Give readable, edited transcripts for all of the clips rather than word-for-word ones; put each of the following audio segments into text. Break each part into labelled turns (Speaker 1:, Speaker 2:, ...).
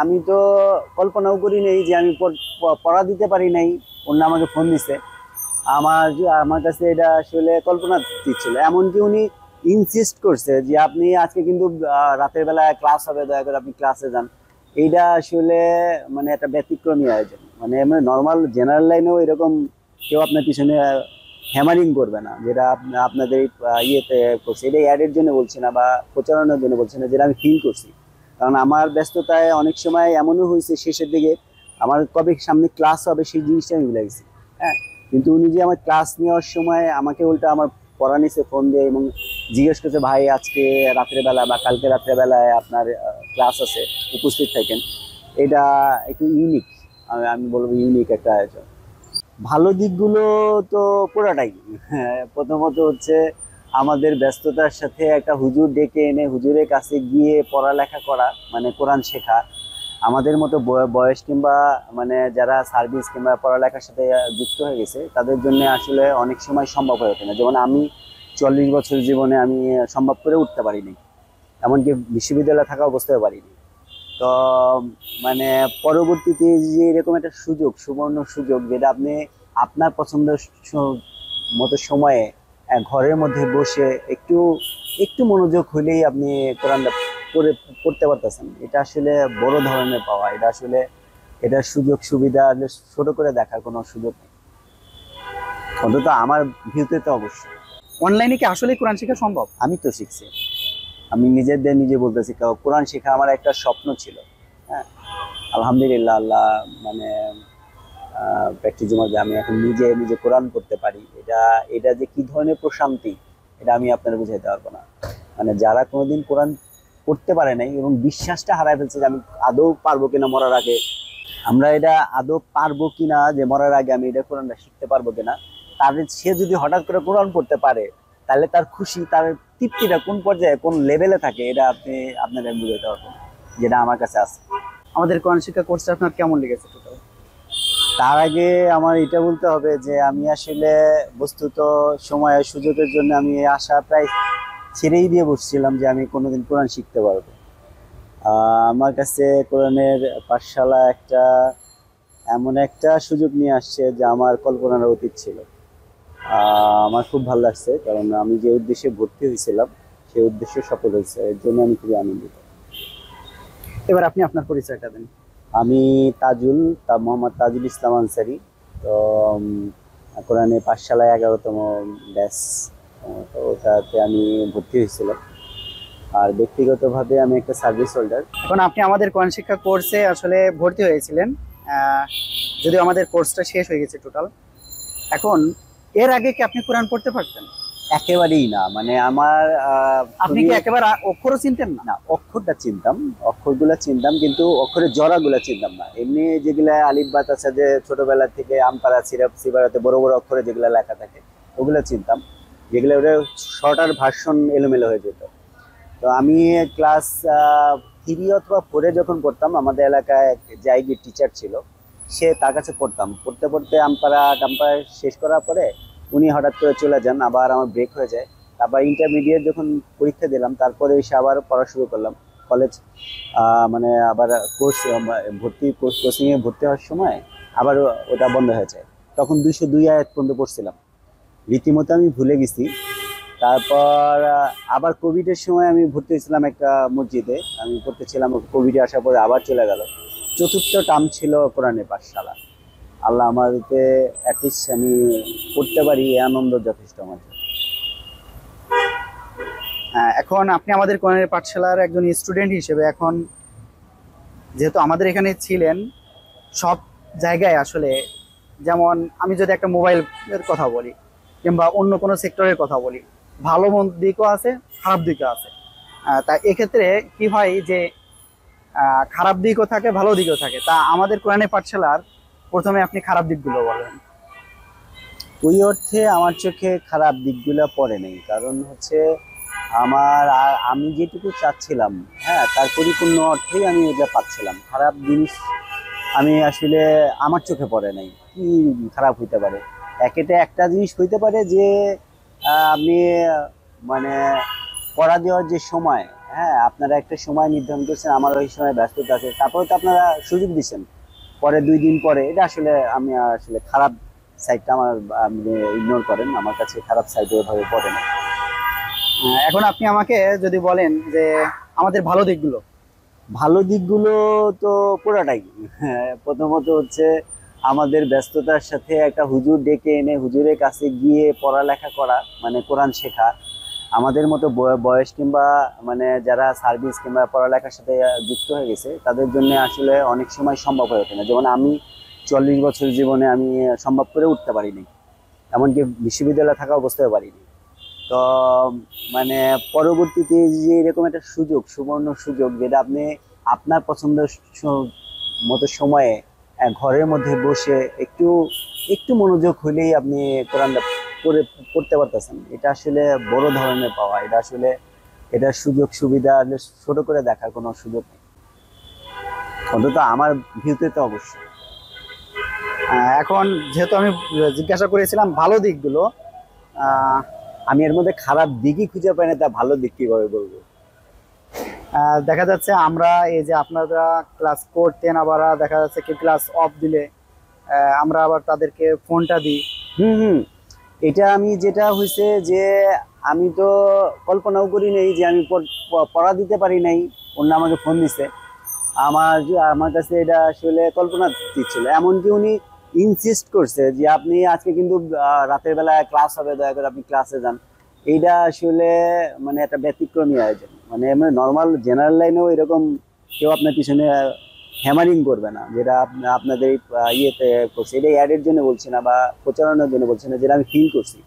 Speaker 1: আমি তো কল্পনাও করি নাই যে আমি পড়া দিতে পারি নাই। অন্য আমাকে ফোন দিছে, আমার কাছে এটা আসলে কল্পনাতীত ছিল। এমনকি উনি ইনসিস্ট করছে যে আপনি আজকে কিন্তু রাতের বেলায় ক্লাস হবে, দয়া করে আপনি ক্লাসে যান। এইটা আসলে মানে একটা ব্যতিক্রমী আয়োজন। মানে নর্মাল জেনারেল লাইনেও এরকম কেউ আপনার পিছনে হ্যামারিং করবে না, যেটা আপনাদের ইয়েতে করছে। এটা অ্যাডের জন্য বলছি না বা প্রচারণার জন্য বলছি না, যেটা আমি ফিল করছি। কারণ আমার ব্যস্ততায় অনেক সময় এমনও হয়েছে শেষের দিকে আমার কবে সামনে ক্লাস হবে সেই জিনিসটা আমি ভুলে গেছি। হ্যাঁ, কিন্তু উনি যে আমার ক্লাস নেওয়ার সময় আমাকে উল্টা আমার পড়া নিচে ফোন দিয়ে এবং জিজ্ঞেস করছে, ভাই আজকে রাত্রে বেলা বা কালকে রাত্রে বেলায় আপনার ক্লাস আছে, উপস্থিত থাকেন। এটা একটু ইউনিক, আমি বলবো ইউনিক একটা আয়োজন। ভালো দিকগুলো তো পুরাটাই। হ্যাঁ, প্রথমত হচ্ছে আমাদের ব্যস্ততার সাথে একটা হুজুর ডেকে এনে হুজুরের কাছে গিয়ে পড়ালেখা করা, মানে কোরআন শেখা। আমাদের মতো বয়স কিংবা মানে যারা সার্ভিস কিংবা পড়ালেখার সাথে যুক্ত হয়ে গেছে তাদের জন্য আসলে অনেক সময় সম্ভব হয়ে ওঠে না। যেমন আমি 40 বছর জীবনে আমি সম্ভব করে উঠতে পারিনি, এমনকি বিশ্ববিদ্যালয়ে থাকা অবস্থায় পারিনি। তো মানে পরবর্তীতে যে এরকম একটা সুযোগ, সুবর্ণ সুযোগ, যেটা আপনি আপনার পছন্দের মতো সময়ে ঘরের মধ্যে বসে একটু একটু মনোযোগ হলেই আপনি কোরআনটা পড়ে পড়তে পারতেছেন, এটা আসলে বড় ধরনের পাওয়া। এটা আসলে এটার সুযোগ সুবিধা ছোট করে দেখার কোনো সুযোগ নেই, অন্তত আমার ভিউতে তো অবশ্যই।
Speaker 2: অনলাইনে কি আসলে কোরআন শেখা সম্ভব?
Speaker 1: আমি তো শিখছি, আমি নিজে বলতেছি, কোরআন শেখা আমার একটা স্বপ্ন ছিল। হ্যাঁ, আলহামদুলিল্লাহ, আল্লাহ মানে প্র্যাকটিসের মধ্যে আমি এখন নিজে নিজে কোরআন পড়তে পারি। এটা এটা যে কি ধরনের প্রশান্তি, এটা আমি আপনার বুঝাইতে পারবো না। মানে যারা কোনোদিন কোরআন পড়তে পারে নাই এবং বিশ্বাসটা হারায় ফেলছে যে আমি আদৌ পারবো কিনা মরার আগে, আমরা এটা আদৌ পারবো কিনা যে মরার আগে আমি এটা কোরআনটা শিখতে পারবো কিনা, তাদের সে যদি হঠাৎ করে কোরআন পড়তে পারে তাহলে তার খুশি, তার তৃপ্তিটা কোন পর্যায়ে কোন লেভেলে থাকে, এটা আপনাদের বুঝাইতে পারবো না, যেটা আমার কাছে আছে।
Speaker 2: আমাদের কোরআন শিক্ষা কোর্সটা আপনার কেমন লেগেছে টোটাল?
Speaker 1: তার আগে আমার এটা বলতে হবে যে আমি আসলে বস্তুত সময় আর সুযোগের জন্য আমি এই আশা প্রায় ছেড়েই দিয়ে বসছিলাম যে আমি কোনোদিন কোরআন শিখতে পারবো। আমার কাছে কোরআনের পাঠশালা একটা এমন একটা সুযোগ নিয়ে আসছে যা আমার কল্পনার অতীত ছিল। আমার খুব ভালো লাগছে, কারণ আমি যে উদ্দেশ্যে ভর্তি হয়েছিলাম সেই উদ্দেশ্য সফল হয়েছে, এর জন্য আমি খুবই আনন্দিত।
Speaker 2: এবার আপনি আপনার পরিচয়টা দেন।
Speaker 1: আমি মোহাম্মদ তাজুল ইসলাম আনসারি। তো কোরআনে পাঠশালায় 11তম ব্যাচ, তো ওটাতে আমি ভর্তি হয়েছিলাম। আর ব্যক্তিগতভাবে আমি একটা সার্ভিস হোল্ডার।
Speaker 2: এখন আপনি আমাদের কোরআন শিক্ষা কোর্সে আসলে ভর্তি হয়েছিলেন, আহ, যদিও আমাদের কোর্সটা শেষ হয়ে গেছে টোটাল। এখন এর আগে কি আপনি কোরআন পড়তে পারতেন?
Speaker 1: একেবারেই না, মানে আমার
Speaker 2: আপনি কি একেবারে অক্ষরও চিনতেন না?
Speaker 1: না, অক্ষরটা চিনতাম, অক্ষরগুলা চিনতাম, কিন্তু অক্ষরের জড়াগুলা চিনতাম না। এমনি যেগুলা আলিফ বাত আছে, যে ছোটবেলা থেকে আমপাড়া সিরাপ সিবারাতে বড় বড় অক্ষরে যেগুলা লেখা থাকে ওগুলা চিনতাম, যেগুলো ওটা শর্টার ভার্সন এলোমেলো হয়ে যেত। তো আমি ক্লাস 3 অথবা 4 যখন পড়তাম, আমাদের এলাকায় জায়গি টিচার ছিল, তার কাছে পড়তাম। পড়তে পড়তে আমপাড়া টাম্পাড়া শেষ করার পরে উনি হঠাৎ করে চলে যান, আবার আমার ব্রেক হয়ে যায়। তারপর ইন্টারমিডিয়েট যখন পরীক্ষা দিলাম তারপরে এসে আবার পড়া শুরু করলাম কলেজ, মানে আবার কোচিংয়ে ভর্তি হওয়ার সময় আবার ওটা বন্ধ হয়ে যায়। তখন 202 আয়াত পর্যন্ত পড়ছিলাম, রীতিমতো আমি ভুলে গেছি। তারপর আবার কোভিডের সময় আমি ভর্তি হয়েছিলাম একটা মসজিদে, আমি পড়তেছিলাম। কোভিডে আসার পরে আবার চলে গেল। চতুর্থ টার্ম ছিল কোরআনের পাঠশালা। আল্লাহ আমাদেরকে অ্যাটলিস্ট আমি পড়তে পারি, এই আনন্দ যথেষ্ট আমার জন্য।
Speaker 2: এখন আপনি আমাদের কোরআনের পাঠশালার একজন স্টুডেন্ট হিসেবে, এখন যেহেতু আমাদের এখানে ছিলেন, সব জায়গায় আসলে, যেমন আমি যদি একটা মোবাইলের কথা বলি কিংবা অন্য কোনো সেক্টরের কথা বলি, ভালো দিকও আছে, খারাপ দিকও আছে। তা এক্ষেত্রে কি হয় যে খারাপ দিকও থাকে, ভালো দিকও থাকে। তা আমাদের কোরআনের পাঠশালার প্রথমে আপনি খারাপ দিকগুলো বলেন।
Speaker 1: ওই অর্থে আমার চোখে খারাপ দিকগুলো পড়ে নেই, কারণ হচ্ছে আমি যেটুকু চাচ্ছিলাম, হ্যাঁ, তার পরিপূর্ণ অর্থেই আমি এটা পাচ্ছিলাম। খারাপ জিনিস আমি আসলে আমার চোখে পড়ে নাই। কি খারাপ হইতে পারে? একটা জিনিস হইতে পারে যে আপনি মানে পড়া দেওয়ার যে সময়, হ্যাঁ, আপনারা একটা সময় নির্ধারণ করছেন, আমার ওই সময় ব্যস্ততা আছে, তারপরে তো আপনারা সুযোগ দিচ্ছেন পরে 2 দিন পরে। এটা আসলে আমি আসলে খারাপ সাইডটা আমার আপনি ইগনোর করেন, আমার কাছে খারাপ সাইড ওইভাবে পড়ে না।
Speaker 2: এখন আপনি আমাকে যদি বলেন যে আমাদের ভালো দিকগুলো।
Speaker 1: ভালো দিকগুলো তো পুরাটাই। হ্যাঁ, প্রথমত হচ্ছে আমাদের ব্যস্ততার সাথে একটা হুজুর ডেকে এনে হুজুরের কাছে গিয়ে পড়ালেখা করা, মানে কোরআন শেখা। আমাদের মতো বয়স কিংবা মানে যারা সার্ভিস কিংবা পড়ালেখার সাথে যুক্ত হয়ে গেছে তাদের জন্য আসলে অনেক সময় সম্ভব হয়ে ওঠে না। যেমন আমি 40 বছর জীবনে আমি সম্ভব করে উঠতে পারিনি, এমনকি বিশ্ববিদ্যালয়ে থাকা অবস্থায় পারিনি। তো মানে পরবর্তীতে যে এরকম একটা সুযোগ, সুবর্ণ সুযোগ, যেটা আপনি আপনার পছন্দের মতো সময়ে ঘরের মধ্যে বসে একটু একটু মনোযোগ হলেই আপনি কোরআনটা করে পড়তে পারতেছেন, এটা আসলে বড় ধরনের পাওয়া। এটা আসলে এটা সুযোগ সুবিধা ছোট করে দেখার কোনো সুযোগ নেই, অন্তত আমার ভিউতে তো অবশ্যই।
Speaker 2: এখন যেহেতু আমি জিজ্ঞাসা করেছিলাম ভালো দিকগুলো,
Speaker 1: আমি এর মধ্যে খারাপ দিকই খুঁজে পাই না, তা ভালো দিক কিভাবে বলবো?
Speaker 2: দেখা যাচ্ছে আমরা এই যে আপনারা ক্লাস করতেন, আবার দেখা যাচ্ছে কি ক্লাস অফ দিলে আমরা আবার তাদেরকে ফোনটা দিই।
Speaker 1: হুম হুম এটা আমি যেটা হয়েছে যে আমি তো কল্পনাও করি নাই যে আমি পড়া দিতে পারি নাই, অন্য আমাকে ফোন দিছে। আমার কাছে এটা আসলে কল্পনাতীত ছিল। এমনকি উনি ইনসিস্ট করছে যে আপনি আজকে কিন্তু রাতের বেলায় ক্লাস হবে, দয়া করে আপনি ক্লাসে যান। এইটা আসলে মানে একটা ব্যতিক্রমী আয়োজন, মানে নর্মাল জেনারেল লাইনেও এরকম কেউ আপনার পিছনে হ্যামারিং করবে না, যেটা আপনাদের ইয়েতে করছে। এটা অ্যাডের জন্য বলছি না বা প্রচারণার জন্য বলছি না, যেটা আমি ফিল করছি।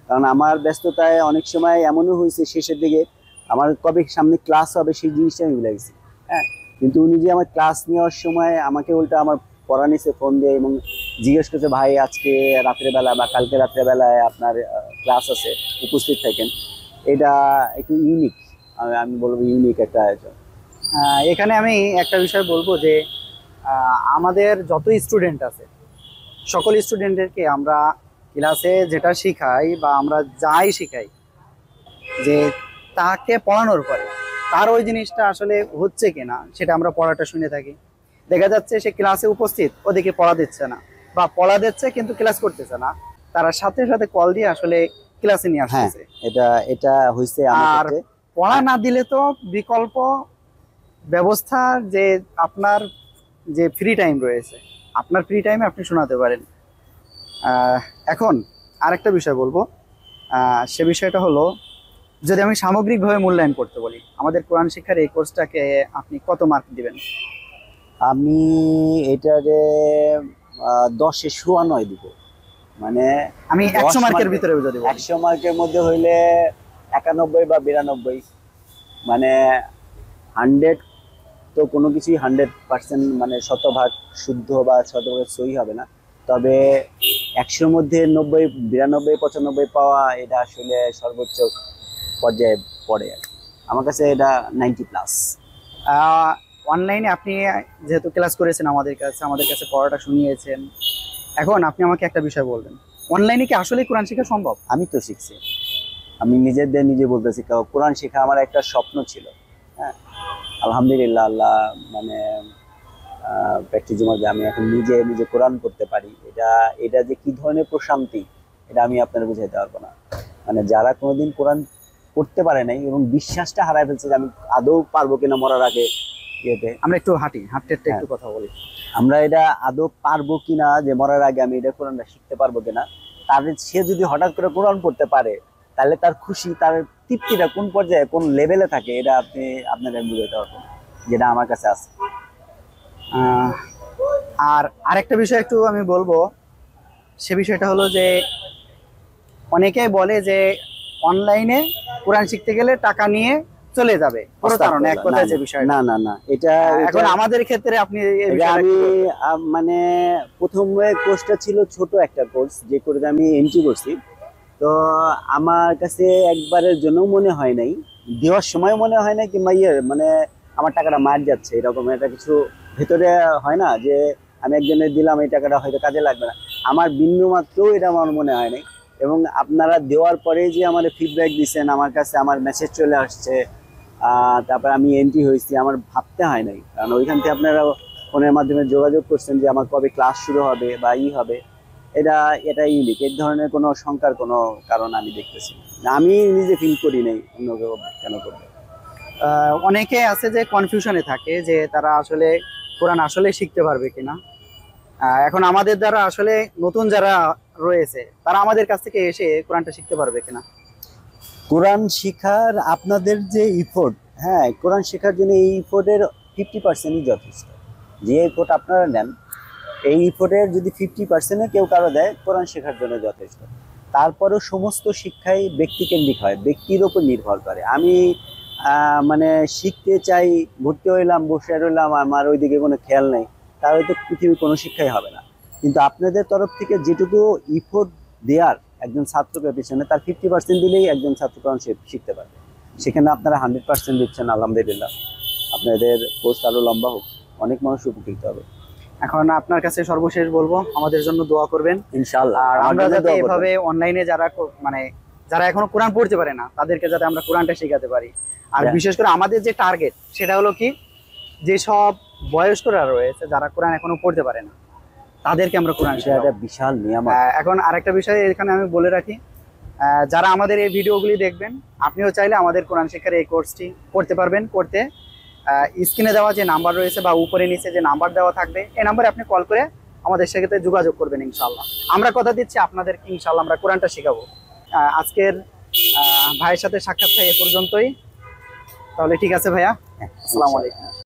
Speaker 1: কারণ আমার ব্যস্ততায় অনেক সময় এমনও হয়েছে শেষের দিকে আমার কবে সামনে ক্লাস হবে সেই জিনিসটা আমি ভুলে গেছি। হ্যাঁ, কিন্তু উনি যে আমার ক্লাস নেওয়ার সময় আমাকে উল্টা আমার পড়া নিচে ফোন দিয়ে এবং জিজ্ঞেস করছে, ভাই আজকে রাত্রে বেলা বা কালকে রাত্রে বেলায় আপনার ক্লাস আছে, উপস্থিত থাকেন। এটা একটু ইউনিক, আমি বলবো ইউনিক একটা আয়োজন।
Speaker 2: এখানে আমি একটা বিষয় বলবো যে আমাদের যত স্টুডেন্ট আছে সকল স্টুডেন্টদেরকে আমরা ক্লাসে যেটা শিখাই বা আমরা যাই শিখাই, যে তাকে পড়ানোর পরে তার ওই জিনিসটা আসলে হচ্ছে কিনা সেটা আমরা পড়াটা শুনে থাকি। দেখা যাচ্ছে সে ক্লাসে উপস্থিত, ওদিকে পড়া দিচ্ছে না, বা পড়া দিচ্ছে কিন্তু ক্লাস করতেছে না, তারা সাথে সাথে কল দিয়ে আসলে ক্লাসে নিয়ে আসতেছে।
Speaker 1: এটা এটা হইছে আমার
Speaker 2: আর
Speaker 1: ক্ষেত্রে।
Speaker 2: পড়া না দিলে তো বিকল্প ব্যবস্থা, যে আপনার যে ফ্রি টাইম রয়েছে, আপনার ফ্রি টাইমে আপনি শোনাতে পারেন। এখন আরেকটা বিষয় বলবো, সে বিষয়টা হলো, যদি আমি সামগ্রিকভাবে মূল্যায়ন করতে বলি আমাদের কোরআন শিক্ষার এই কোর্সটাকে, আপনি কত মার্ক দিবেন?
Speaker 1: আমি এটারে 10-এ 9.5 দিব। মানে
Speaker 2: আমি
Speaker 1: 10
Speaker 2: 100 মার্কের
Speaker 1: মার্কের
Speaker 2: ভিতরে যদি বলি।
Speaker 1: 100 মার্কের মধ্যে হইলে 91 বা 92। মানে 100 তো কোনো কিছুই 100% মানে শতভাগ শুদ্ধ বা শতভাগ সহি হবে না। তবে 100-র মধ্যে 90, 92, 95 পাওয়া এটা আসলে সর্বোচ্চ পর্যায়ে পড়ে আর কি। আমার কাছে এটা 90+।
Speaker 2: অনলাইনে আপনি যেহেতু ক্লাস করেছেন আমাদের কাছে পড়াটা শুনিয়েছেন, এখন আপনি আমাকে একটা বিষয় বলবেন, অনলাইনে কি আসলে কোরআন শেখা সম্ভব?
Speaker 1: আমি তো শিখছি, আমি নিজে বলতেছি, কোরআন শেখা আমার একটা স্বপ্ন ছিল। হ্যাঁ, আলহামদুলিল্লাহ, আল্লাহ মানে প্র্যাকটিসের মধ্যে আমি এখন নিজে কোরআন পড়তে পারি। এটা এটা যে কি ধরনের প্রশান্তি, এটা আমি আপনার বুঝাইতে পারবো না। মানে যারা কোনোদিন কোরআন পড়তে পারে নাই এবং বিশ্বাসটা হারায় ফেলছে যে আমি আদৌ পারবো কিনা মরার আগে ইয়েতে।
Speaker 2: আমরা একটু হাঁটতে একটু কথা বলি।
Speaker 1: আমরা এটা আদৌ পারবো কিনা যে মরার আগে আমি এটা কোরআনটা শিখতে পারবো কিনা, তার সে যদি হঠাৎ করে কোরআন পড়তে পারে তাহলে তার খুশি, তার তৃপ্তিটা কোন পর্যায়ে কোন লেভেলে থাকে, এটা আপনাকে বুঝাইতে পারবো, যেটা আমার কাছে আছে।
Speaker 2: আর আরেকটা বিষয় একটু আমি বলবো, সে বিষয়টা হলো যে অনেকেই বলে যে অনলাইনে কোরআন শিখতে গেলে টাকা নিয়ে চলে যাবে, প্রতারণা এক কথায় যে বিষয়।
Speaker 1: না, এটা
Speaker 2: এখন আমাদের ক্ষেত্রে আপনি
Speaker 1: আমি মানে প্রথমে কোর্সটা ছিল ছোট একটা কোর্স, যে কোর্সে আমি এন্ট্রি করছি। তো আমার কাছে একবারের জন্য মনে হয় নাই, দেওয়ার সময় মনে হয় না, কিংবা মানে আমার টাকাটা মার যাচ্ছে এরকম একটা কিছু ভেতরে হয় না, যে আমি একজনের দিলাম এই টাকাটা হয়তো কাজে লাগবে না। আমার বিন্দু মাত্রও এটা আমার মনে হয় নাই। এবং আপনারা দেওয়ার পরে যে আমার ফিডব্যাক দিচ্ছেন, আমার কাছে আমার মেসেজ চলে আসছে, তারপর আমি এন্ট্রি হয়েছি, আমার ভাবতে হয় নাই, কারণ ওইখান থেকে আপনারা ফোনের মাধ্যমে যোগাযোগ করছেন যে আমার কবে ক্লাস শুরু হবে বা হবে। এটা ইউনিক, এই ধরনের কোনো শঙ্কার কোনো কারণ আমি দেখতেছি না। আমি নিজে ফিল করি নাই, অন্য কেউ কেন করবে।
Speaker 2: অনেকে আছে যে কনফিউশনে থাকে যে তারা আসলে কোরআন আসলে শিখতে পারবে কিনা। এখন আমাদের দ্বারা আসলে নতুন যারা রয়েছে তারা আমাদের কাছ থেকে এসে কোরআনটা শিখতে পারবে কিনা।
Speaker 1: কোরআন শেখার আপনাদের যে ইফোর্ট, হ্যাঁ কোরআন শেখার জন্য এই ইফোর্টের 50%ই যথেষ্ট। যে ইফোর্ট আপনারা নেন, এই ইফোর্টের যদি 50% কেউ কারো দেয়, কোরআন শেখার জন্য যথেষ্ট। তারপরেও সমস্ত শিক্ষাই ব্যক্তিকেন্দ্রিক হয়, ব্যক্তির ওপর নির্ভর করে। আমি মানে শিখতে চাই, ভর্তি হইলাম, বসে রইলাম, আমার ওইদিকে কোনো খেয়াল নেই, তাহলে তো পৃথিবীর কোনো শিক্ষাই হবে না। কিন্তু আপনাদের তরফ থেকে যেটুকু ইফোর্ট দেওয়ার একজন ছাত্রকে পিছনে, তার 50% দিলেই একজন ছাত্র কোরআন শিখতে পারবে। সেখানে আপনারা 100% দিচ্ছেন, আলহামদুলিল্লাহ। আপনাদের পোস্ট আরো লম্বা হোক, অনেক মানুষ উপকৃত হবে।
Speaker 2: এখন আপনার কাছে সর্বশেষ বলবো, আমাদের জন্য দোয়া করবেন
Speaker 1: ইনশাআল্লাহ।
Speaker 2: আর আমরা যাতে এভাবে অনলাইনে যারা এখনো কোরআন পড়তে পারে না, তাদেরকে যাতে আমরা কোরআনটা শেখাতে পারি। আর বিশেষ করে আমাদের যে টার্গেট সেটা হলো কি, যে সব বয়স্করা রয়েছে যারা কোরআন এখনো পড়তে পারে না, তাদেরকে আমরা কোরআন শেখাবো।
Speaker 1: এটা বিশাল নিয়ামত।
Speaker 2: এখন আরেকটা বিষয় এখানে আমি বলে রাখি, যারা আমাদের এই ভিডিওগুলি দেখবেন, আপনিও চাইলে আমাদের কোরআন শিক্ষার এই কোর্সটি করতে পারবেন। করতে স্ক্রিনে দেওয়া যে নাম্বার রয়েছে বা উপরে নিচে যে নাম্বার দেওয়া থাকবে, এই নাম্বারে আপনি কল করে আমাদের সাথে যোগাযোগ করবেন। ইনশাআল্লাহ আমরা কথা দিচ্ছি আপনাদেরকে, ইনশাআল্লাহ আমরা কোরআনটা শেখাবো। আজকের ভাইয়ের সাথে সাক্ষাৎ এ পর্যন্তই। তাহলে ঠিক আছে ভাইয়া, আসসালামু আলাইকুম।